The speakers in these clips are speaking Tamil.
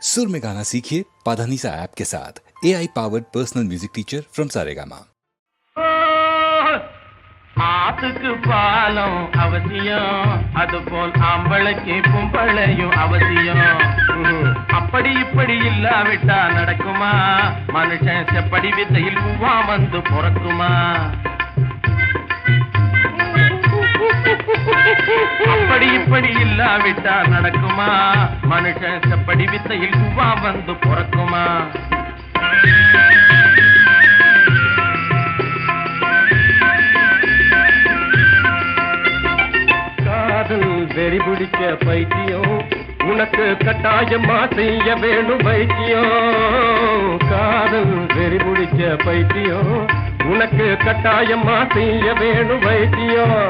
सुर में गाना सीखिए पाधानीसा ऐप के साथ AI powered personal music teacher from Saregama. ஆத்துக்கு பாலம் அவசியம், அதுபோல் ஆம்பளைக்கு பொம்பளையும் அவசியம். அப்படி இப்படி இல்லாவிட்டா நடக்குமா? மனுஷன் செப்படி வித்தையில் பூவா வந்து பிறக்குமா? அப்படி இப்படி இல்லாவிட்டா நடக்குமா? மனுஷன் செப்படி வித்தையில் பூவா வந்து பிறக்குமா? வெறி பிடிக்க பைத்தியம் உனக்கு கட்டாயமா செய்ய வேணும் வைத்தியம். காதல் வெறி பிடிக்க பைத்தியம் உனக்கு கட்டாயமா செய்ய வேணும் வைத்தியம்.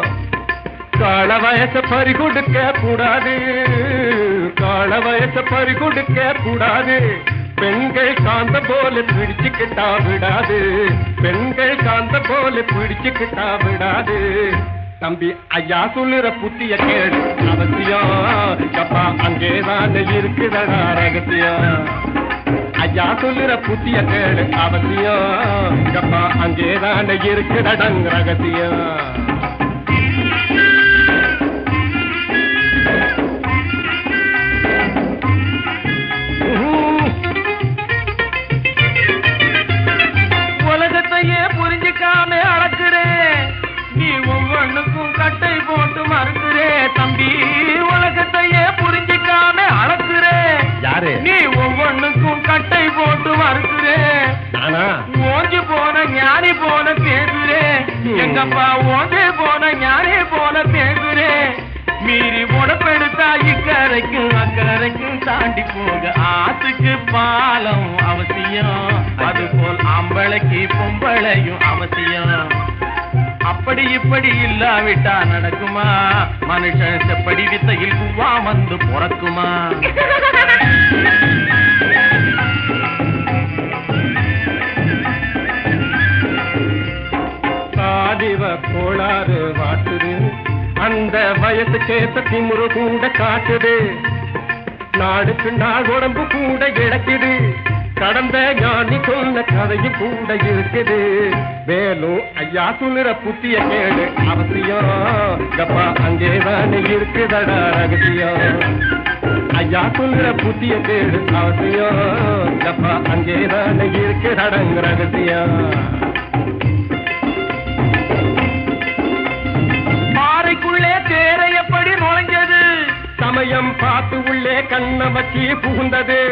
கால வயச பறி கொடுக்க கூடாது, கால வயச பறி கொடுக்க கூடாது. பெண்கள் காந்த போல பிடிச்சுக்கிட்டா விடாது, பெண்கள் காந்த போல பிடிச்சுக்கிட்டா விடாது. தம்பி ஐயா சொல்லுற புத்திய கேடு அவசியம், அப்பா அங்கேதான் இருக்குதடா ரகசியம். ஐயா சொல்லுற புத்திய கேடு அவசியம், அப்பா அங்கேதான் இருக்குதடங் ரகசியம். உலகத்தையே புரிஞ்சுக்காம அளக்குறேன், நீ ஒவ்வொன்னுக்கும் கட்டை போட்டு மறுக்கிறே. தம்பி உலகத்தையே புரிஞ்சிக்காம அளக்குறே, யாரு நீ ஒவ்வொன்னுக்கும் கட்டை போட்டு மறுக்கிறே. ஓஞ்சி போன ஞானி போல பேசுறே, எங்கப்பா ஓஞ்சி போன ஞானி போல பேசுறே. மீறி உடம்பெடுத்தா இக்கரைக்கும் அக்கரைக்கும் தாண்டி போக ஆத்துக்கு பாலம் அவசியம், அதுபோல் ஆம்பளைக்கு பொம்பளையும் அவசியம். அப்படி இப்படி இல்லாவிட்டா நடக்குமா? மனுஷன் செப்படி வித்தையில் பூவா வந்து பிறக்குமா? சாதிவ கோளாறு வாட்டுது, அந்த வயசு கேட்ட திமுரு கூட காட்டுது. நாடுக்கு நாள் உடம்பு கூட இழக்குது, கடந்த ஞானி சொன்ன கதையும் கூட இருக்குது. மேலும் ஐயா சொல்லுற புத்திய கேடு அவசியம், கப்பா அங்கேதான் இருக்குதடா ரகசியம். ஐயா சொல்லுற புத்திய கேடு அவசியம், கப்பா அங்கேதான் இருக்குதடங் ரகசியம். பாறைக்குள்ளே தேரை எப்படி நுழைஞ்சது? சமயம் பார்த்து உள்ளே கண்ண வச்சு புகுந்தது.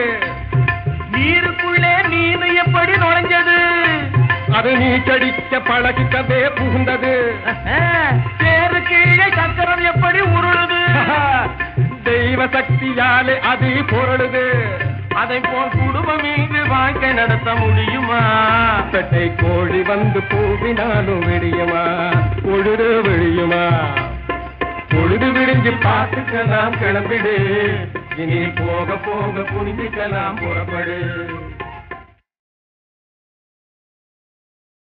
நீருக்குள்ளே மீன் எப்படி நுழைஞ்சது? அது நீச்சடிக்க பழகிக்கவே புகுந்தது. தேரு கீழே சக்கரம் எப்படி உருளுது? தெய்வ சக்தியாலே அது பொருளுது. அதை போல் குடும்பம் இங்கு வாழ்க்கை நடத்த முடியுமா? பெட்டை கோழி வந்து பூவினாலும் விடியுமா? பொழுது விழியுமா? பொழுது விடிஞ்சு பார்த்துக்கலாம் கிளம்பிடு, இனி போக போக புரிஞ்சுக்கலாம் புறப்படு.